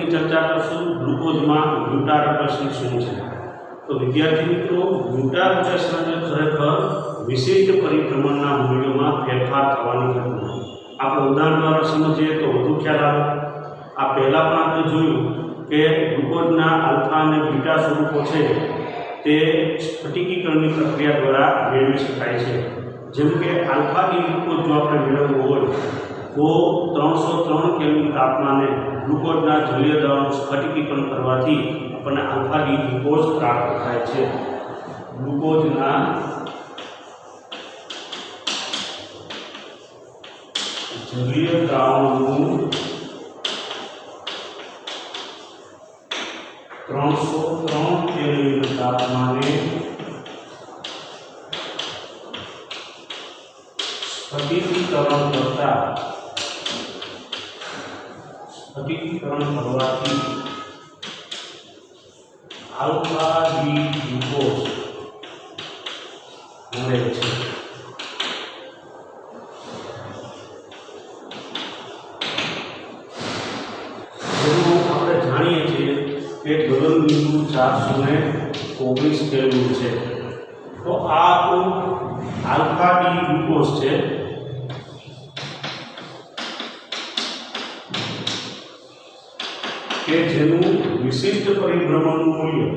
અગત્યની ચર્ચા કરશું ગ્લુકોઝમાં ગ્લુટારોટેશન શું છે। તો વિદ્યાર્થી મિત્રો, ગ્લુટારોટેશન ખરેખર વિશિષ્ટ પરિભ્રમણના મૂલ્યોમાં ફેરફાર થવાની ઘટના। આપણે ઉદાહરણ દ્વારા સમજીએ તો વધુ ખ્યાલ આવે। આ પહેલાં પણ આપણે જોયું કે ગ્લુકોઝના આલ્ફા અને બીટા સ્વરૂપો છે તે સ્ફટિકીકરણની પ્રક્રિયા દ્વારા મેળવી શકાય છે। જેમ કે આલ્ફા ડી ગ્લુકોઝ જો આપણે મેળવવું હોય તો 303 કેલ્વિન તાપમાને ગ્લુકોઝના જલીય દ્રાવણનું સ્ફટિકીકરણ કરવાથી આપણને આલ્ફા ડી ગ્લુકોઝ પ્રાપ્ત થાય છે। ગ્લુકોઝના જલીય દ્રાવણનું 303 કેલ્વિન તાપમાને સ્ફટિકીકરણ કરવાથી આલ્ફા ડી ગ્લુકોઝ મળે છે। આપણે જાણીએ છીએ કે ગલનબિંદુ 419 કેલ્વિન છે। તો આ આપણું આલ્ફા ડી ગ્લુકોઝ છે કે જેનું વિશિષ્ટ પરિભ્રમણનું મૂલ્ય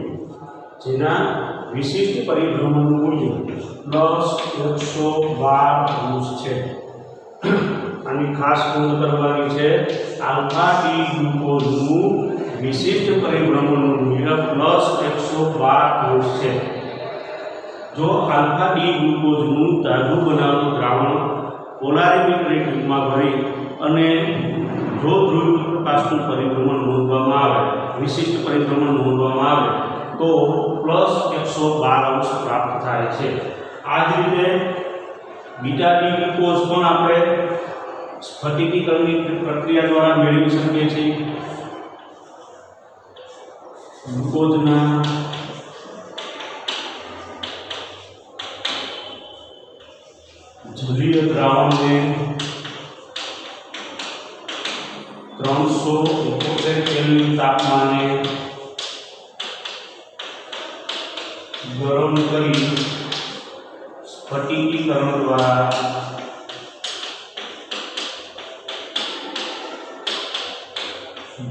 +112 છે। આની ખાસ નોંધ કરવાની છે, આલ્ફા ડી ગ્લુકોઝનું વિશિષ્ટ પરિભ્રમણનું મૂલ્ય +112 છે। જો આલ્ફા ડી ગ્લુકોઝનું તાજું બનાવેલું દ્રાવણ પોલારિમીટરી ટ્યુબમાં ભરી અને જો ધ્રુવીકૃત પ્રકાશનું પરિભ્રમણ નોંધવામાં આવે, વિશિષ્ટ પરિભ્રમણ નોંધવામાં આવે તો +112 પ્રાપ્ત થાય છે। આ જ રીતે બીટા ડી ગ્લુકોઝ પણ આપણે સ્ફટિકીકરણની પ્રક્રિયા દ્વારા મેળવી શકીએ છીએ। ગ્લુકોઝના જલીય દ્રાવણને 371 કેલ્વિન તાપમાને ગરમ કરી સ્ફટિકીકરણ દ્વારા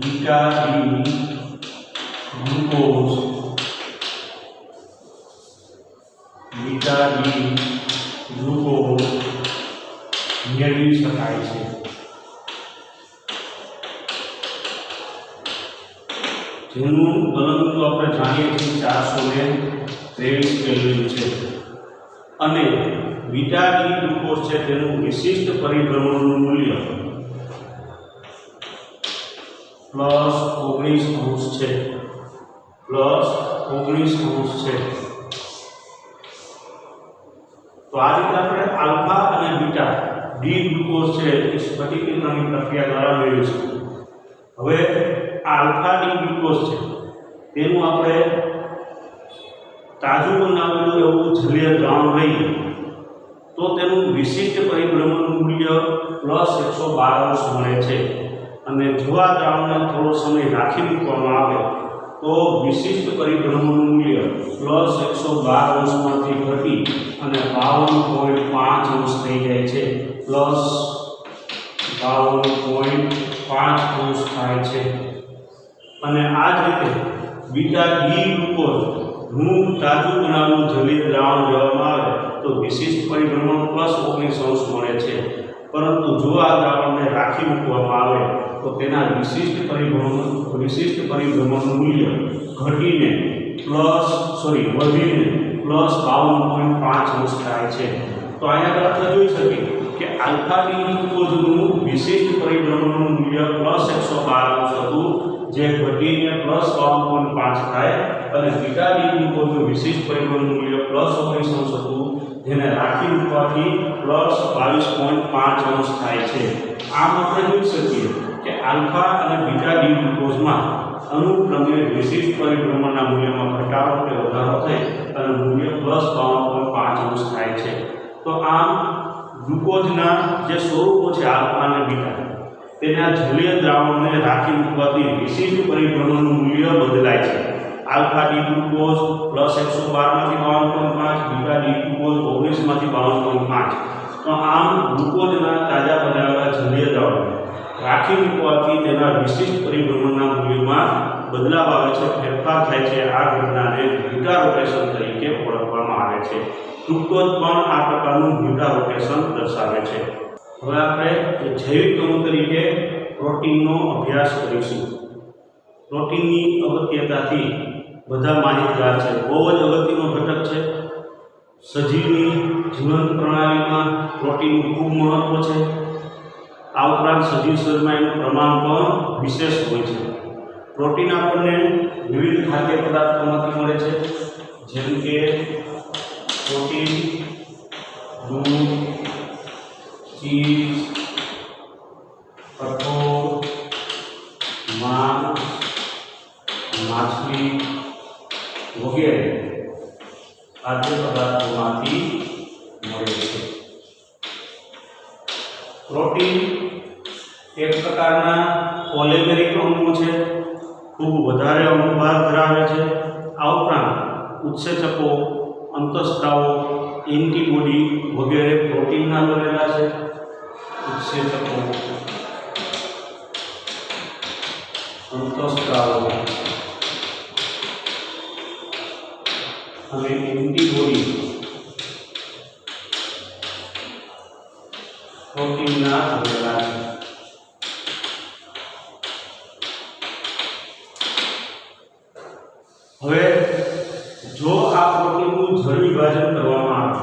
બીટા ડી ગ્લુકોઝ મેળવી શકાય છે। જેનું ગલનબિંદુ આપણે જાણીએ છીએ 423 કેલ્વિન છે અને બીટા ડી ગ્લુકોઝ છે તેનું વિશિષ્ટ પરિભ્રમણનું મૂલ્ય +19 છે। તો આ રીતે આપણે આલ્ફા અને બીટા ડી ગ્લુકોઝ છે એ સ્ફટિકીકરણની પ્રક્રિયા દ્વારા મેળવીશું। હવે આલ્ફા ડી ગ્લુકોઝ છે તેનું આપણે તાજું બનાવેલું એવું જલીય દ્રાવણ લઈએ તો તેનું વિશિષ્ટ પરિભ્રમણનું મૂલ્ય +112 મળે છે। અને જો આ દ્રાવણને થોડો સમય રાખી મૂકવામાં આવે તો વિશિષ્ટ પરિભ્રમણનું મૂલ્ય +112 માંથી ઘટી અને 52.5 થઈ જાય છે। +52.5 થાય છે। અને આ જ રીતે બીટા ડી ગ્લુકોઝનું તાજું બનાવેલું જલીય દ્રાવણ લેવામાં આવે તો વિશિષ્ટ પરિભ્રમણ +19 મળે છે। પરંતુ જો આ દ્રાવણને રાખી મૂકવામાં આવે તો તેના વિશિષ્ટ પરિભ્રમણનું મૂલ્ય વધીને +52.5 થાય છે। તો અહીંયા આપણે જોઈ શકીએ કે આલ્ફા ડી ગ્લુકોઝનું વિશિષ્ટ પરિભ્રમણનું મૂલ્ય +112 હતું જે ઘટીને +52.5 થાય અને બીટા ડી ગ્લુકોઝનું વિશિષ્ટ પરિભ્રમણનું મૂલ્ય +19 હતું જેને રાખી મૂકવાથી +22.5 થાય છે। આમ આપણે જોઈ શકીએ કે આલ્ફા અને બીટા ડી ગ્લુકોઝમાં અનુક્રમે વિશિષ્ટ પરિભ્રમણના મૂલ્યમાં ઘટાડો કે વધારો થઈ અને મૂલ્ય +52.5 થાય છે। તો આમ ગ્લુકોઝના જે સ્વરૂપો છે આલ્ફા અને બીટા તેના જલીય દ્રાવણને રાખી મૂકવાથી વિશિષ્ટ પરિભ્રમણનું મૂલ્ય બદલાય છે. આલ્ફા ડી ગ્લુકોઝ પ્લસ 112 માંથી 52.5, બીટા ડી ગ્લુકોઝ 19 માંથી 52.5. તો આમ ગ્લુકોઝના તાજા બનાવેલા જલીય દ્રાવણને રાખી મૂકવાથી તેના વિશિષ્ટ પરિભ્રમણના મૂલ્યમાં બદલાવ આવે છે, ફેરફાર થાય છે. આ ઘટનાને બીટા રોટેશન તરીકે ઓળખવામાં આવે છે. ફ્રુક્ટોઝ પણ આ પ્રકારનું બીટા રોટેશન દર્શાવે છે. હવે આપણે જૈવિક અણુ તરીકે પ્રોટીનનો અભ્યાસ કરીશું. પ્રોટીનની અગત્યતાથી બધા માહિતગાર છે. બહુ જ અગત્યનો ઘટક છે. સજીવની જીવન પ્રણાલીમાં પ્રોટીનનું ખૂબ મહત્વ છે. આ ઉપરાંત સજીવ શરીરમાં એનું પ્રમાણ પણ વિશેષ હોય છે. પ્રોટીન આપણને વિવિધ ખાદ્ય પદાર્થોમાંથી મળે છે, જેમ કે પ્રોટીન, દૂધ, ચીઝ, કઠોળ, માંસ, માછલી વગેરે ખાદ્ય પદાર્થોમાંથી મળે છે. પ્રોટીન એક પ્રકારના પોલિમેરિક અણુ છે, ખૂબ વધારે અણુભાર ધરાવે છે. આ ઉપરાંત ઉત્સેચકો, અંતઃસ્ત્રાવો, એન્ટીબોડી વગેરે પ્રોટીનના બનેલા છે. ઉત્સેચકો, અંતઃસ્ત્રાવો અને એન્ટીબોડી પ્રોટીનના બનેલા છે. હવે જો આ પ્રોટીનનું જળ વિભાજન કરવામાં આવે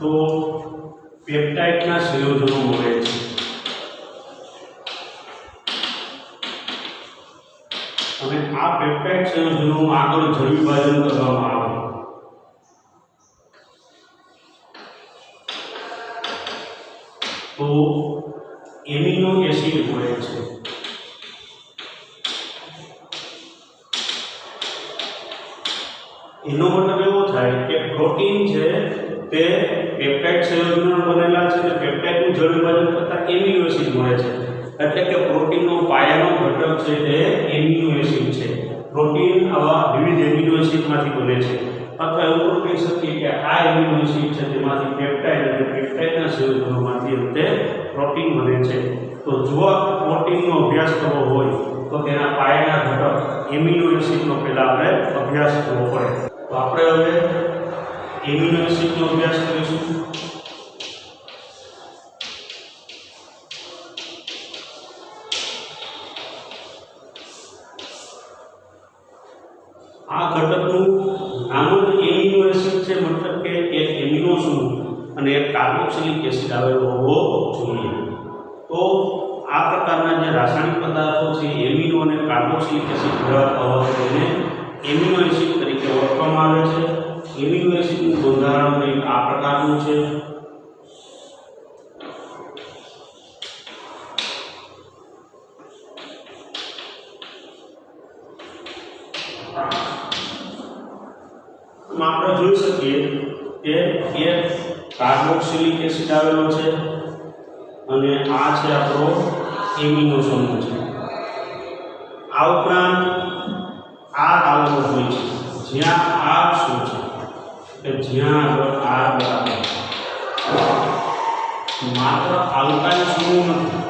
તો પેપ્ટાઇડના સંયોજનો મળે છે. અને આ પેપ્ટાઇડ સંયોજનો આગળ જળ વિભાજન કરવામાં આવે તો એમિનો એસિડ મળે છે. એનો મતલબ એવો થાય કે પ્રોટીન છે તે પેપ્ટાઇડ સંયોજનો બનેલા છે અને પેપ્ટાઇડનું જળ વિભાજન કરતા એમિનો એસિડ મળે છે. એટલે કે પ્રોટીનનો પાયાનો ઘટક છે તે એમિનો એસિડ છે. પ્રોટીન આવા વિવિધ એમિનો એસિડમાંથી બને છે. અથવા એવું પણ કહી શકીએ કે આ એમિનો એસિડ છે તેમાંથી પેપ્ટાઇડ અને પેપ્ટાઇડના સંયોજનોમાંથી અંતે પ્રોટીન બને છે. તો જો પ્રોટીનનો અભ્યાસ કરવો હોય તો તેના પાયાના ઘટક એમિનો એસિડનો પહેલા આપણે અભ્યાસ કરવો પડે. તો આપણે હવે એમિનો એસિડનો અભ્યાસ કરીશું. આ ઘટકનું નામ જ એમિનો એસિડ છે, મતલબ કે એક એમિનો સમૂહ અને એક કાર્બોક્સિલિક એસિડ આવેલો હોવો જોઈએ. તો આ પ્રકારના જે રાસાયણિક પદાર્થો છે એમિનો અને કાર્બોક્સિલિક એસિડ ધરાવતા હોય તેને એમિનો એસિડ તરીકે ઓળખવામાં આવે છે. એમિનો એસિડનું બંધારણ કંઈક આ પ્રકારનું છે. આપણે જોઈ શકીએ કે એક કાર્બોક્સિલિક એસિડ આવેલો છે અને આ છે આપણો એમિનો સમૂહ છે. આ ઉપરાંત આ આવેલો હોય છે, જ્યાં આ શું છે કે જ્યાં આગળ આ બરાબર માત્ર આલ્કાઇલ સમૂહ નથી,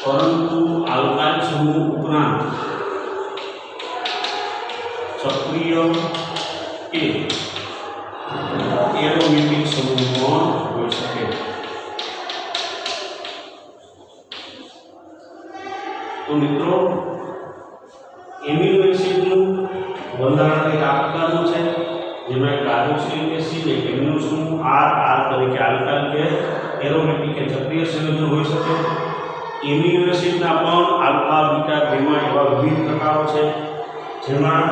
પરંતુ આલ્કાઇલ સમૂહ ઉપરાંત સક્રિય કે એરોમેટિક સમૂહ પણ હોઈ શકે. તો મિત્રો, એમિનો એસિડનું બંધારણ કંઈક આ પ્રકારનું છે, જેમાં કાર્બોક્સિલિક એસિડ એક એમિનો સમૂહ R તરીકે આલ્કાઇલ કે એરોમેટિક કે સક્રિય સંયોજન હોઈ શકે. એમિનો એસિડના પણ આલ્ફા, બીટા, ગામા એવા વિવિધ પ્રકારો છે, જેમાં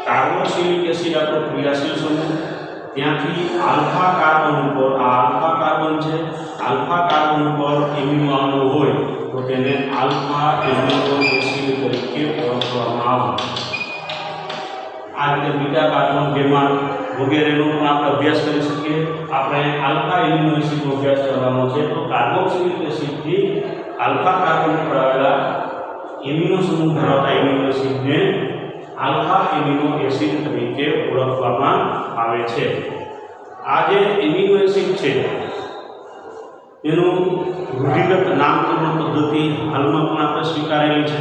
કાર્બોક્સિલિક એસિડ આપણો ક્રિયાશીલ સમૂહ, ત્યાંથી આલ્ફા કાર્બન ઉપર આ આલ્ફા કાર્બન છે, આલ્ફા કાર્બન ઉપર એમિનો આમ્લ હોય તો તેને આલ્ફા એમિનો એસિડ તરીકે ઓળખવામાં આવે. આ રીતે બીટા કાર્બન ગેમા વગેરેનો પણ આપણે અભ્યાસ કરી શકીએ. આપણે આલ્ફા એમિનો એસિડનો અભ્યાસ કરવાનો છે તો કાર્બોક્સિલિક એસિડથી આલ્ફા કાર્બન પર આવેલા એમિનો સમૂહ ધરાવતા એમિનો એસિડને આલ્ફા એમિનો એસિડ તરીકે ઓળખવામાં આવે છે. આ જે એમિનો એસિડ છે તેનું રૂઢિગત નામકરણ પદ્ધતિ હાલમાં પણ આપણે સ્વીકારેલી છે.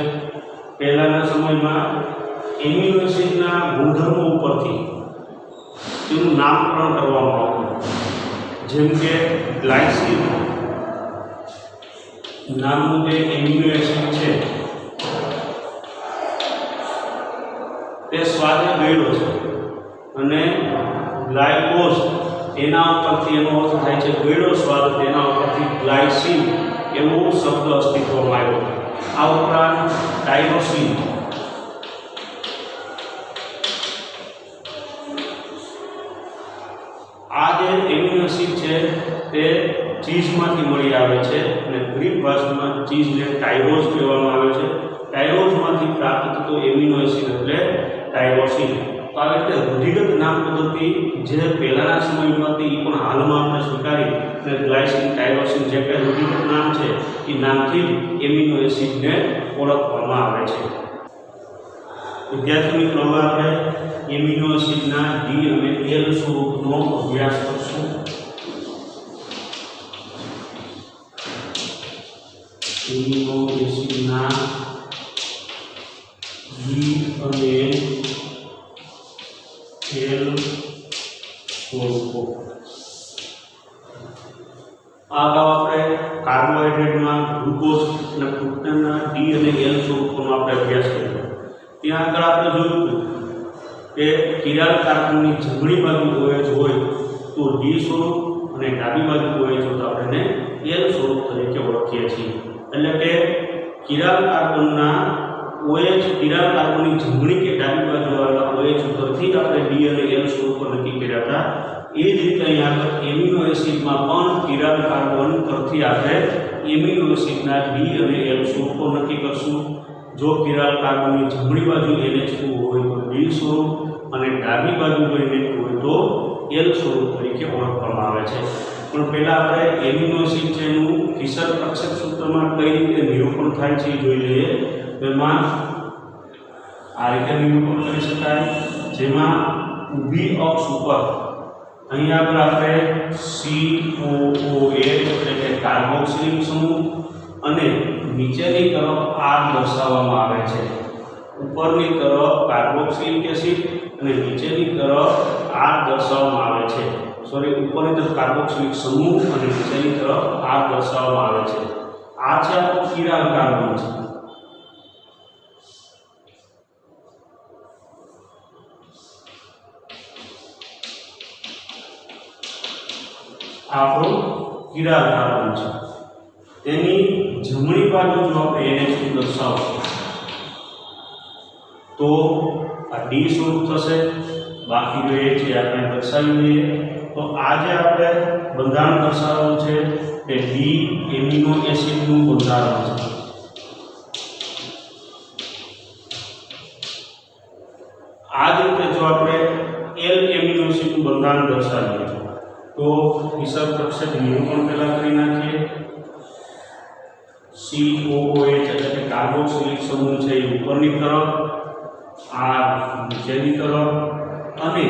પહેલાંના સમયમાં એમિનો એસિડના ગુણધર્મો ઉપરથી તેનું નામકરણ કરવામાં આવતું, જેમ કે ગ્લાયસિન નામનું જે એમિનો એસિડ છે તે સ્વાદે ગળ્યો છે અને ગ્લાયકોઝ તેના ઉપરથી એનો અર્થ થાય છે ગળ્યો સ્વાદ, તેના ઉપરથી ગ્લાયસિન એવો શબ્દ અસ્તિત્વમાં આવ્યો. આ ઉપરાંત ટાયરોસિન આ જે એમિનો એસિડ છે તે ચીઝમાંથી મળી આવે છે અને ગ્રીક ભાષામાં ચીઝને ટાયરોઝ કહેવામાં આવે છે. ટાયરોઝમાંથી પ્રાપ્ત થતો એમિનો એસિડ એટલે ટાયરોસિન. તો આવી રીતે રૂઢિગત નામ પદ્ધતિ જે પહેલાંના સમયમાં હતી એ પણ હાલમાં આપણે સ્વીકારી અને ગ્લાયસિન, ટાયરોસિન જે કંઈ રૂઢિગત નામ છે એ નામથી એમિનો એસિડને ઓળખવામાં આવે છે. વિદ્યાર્થી મિત્રો, હવે આપણે એમિનો એસિડના ડી અને એલ સ્વરૂપનો અભ્યાસ કરશું. એમિનો એસિડના ડી અને એલ સ્વરૂપો. આ અગાઉ આપણે કાર્બોહાઈડ્રેટમાં ગ્લુકોઝ અને ફ્રુક્ટોનના ડી અને એલ સ્વરૂપોનો આપણે અભ્યાસ કર્યો. ત્યાં આગળ આપણે જોયું કે કિરાલ કાર્બનની જમણી બાજુ OH હોય તો ડી સ્વરૂપ અને ડાબી બાજુ OH હોય તો આપણે એલ સ્વરૂપ તરીકે ઓળખીએ છીએ. એટલે કે કિરાલ કાર્બનના OH કિરાલ કાર્બનની જમણી કે ડાબી બાજુ આવેલા OH ઉપરથી આપણે ડી અને એલ સ્વરૂપો નક્કી કર્યા હતા. એ જ રીતે અહીંયા આગળ એમિનો એસિડમાં પણ કિરાલ કાર્બન પરથી આપણે એમિનો એસિડના ડી અને એલ સ્વરૂપો નક્કી કરશું. જો કિરાલ કાર્બનની જમણી બાજુ NH2 હોય તો ડી સ્વરૂપ અને ડાબી બાજુ જો NH2 હોય તો એલ સ્વરૂપ તરીકે ઓળખવામાં આવે છે. પણ પહેલાં આપણે એમિનો એસિડ છે એનું ફિશર પ્રક્ષેપ સૂત્રમાં કઈ રીતે નિરૂપણ થાય છે એ જોઈ લઈએ. તેમાં આ રીતે નિરૂપણ કરી શકાય, જેમાં ઊભી અક્ષ ઉપર અહીંયા આગળ આપણે COOH એટલે કે કાર્બોક્સિલિક સમૂહ અને નીચેની તરફ R દર્શાવવામાં આવે છે. ઉપરની તરફ કાર્બોક્સિલિક એસિડ અને નીચેની તરફ R દર્શાવવામાં આવે છે. ઉપરની તરફ કાર્બોક્સિલિક સમૂહ અને નીચેની તરફ R દર્શાવવામાં આવે છે. આ છે આપણો કિરાલ કાર્બન છે. આપણો કિરાલ કાર્બન છે. તેની જમણી બાજુ જો આપણે NH2 દર્શાવશું તો આ ડી સ્વરૂપ થશે. બાકી જો એ છે આપણે દર્શાવી દઈએ તો આ જે આપણે બંધારણ દર્શાવવાનું છે તે ડી એમિનો એસિડનું બંધારણ છે. આ જ રીતે જો આપણે એલ એમિનો એસિડનું બંધારણ દર્શાવીએ તો ફિશર પ્રક્ષેપ નિરૂપણ પહેલા કરી નાખીએ. COOH એટલે કે કાર્બોક્સિલિક સમૂહ છે એ ઉપરની તરફ, R નીચેની તરફ અને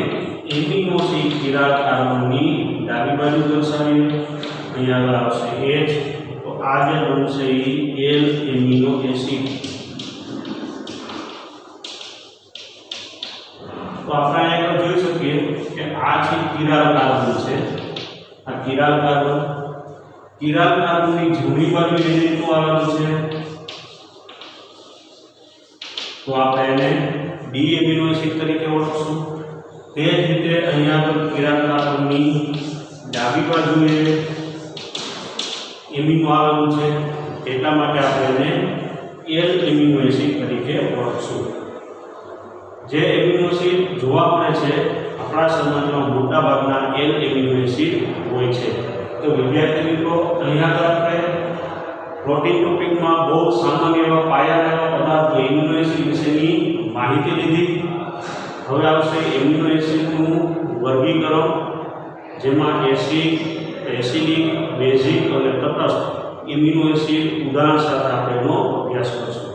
એમિનો છે કિરાલ કાર્બનની ડાબી બાજુ દર્શાવીએ. અહીંયા આગળ આવશે H તો આ જે બનશે એ એલ એમિનો એસિડ. તો આપણે અહીંયા જોઈ શકીએ કે આ છે કિરાલ કાર્બન છે. આ કિરાલ કાર્બનની જમણી બાજુ NH2 આવેલું છે તો આપણે એને ડી એમિનો એસિડ તરીકે ઓળખશું. તે જ રીતે અહીંયા આગળ કિરાલ કાર્બનની ડાબી બાજુએ એમિનો આવેલું છે એટલા માટે આપણે એને એલ એમિનો એસિડ તરીકે ઓળખશું. જે એમિનો એસિડ જોવા મળે છે આ આપણા સમાજમાં મોટાભાગના એલ એમિનો એસિડ હોય છે. તો વિદ્યાર્થી મિત્રો, અહીંયા આગળ આપણે પ્રોટીન ટોપિકમાં બહુ સામાન્ય એવા પાયાના એવા પદાર્થો એમિનો એસિડ વિશેની માહિતી લીધી. હવે આવશે એમિનો એસિડનું વર્ગીકરણ, જેમાં એસિડિક, બેઝિક અને તટસ્થ એમિનો એસિડ ઉદાહરણ સાથે આપણે એનો અભ્યાસ કરીશું.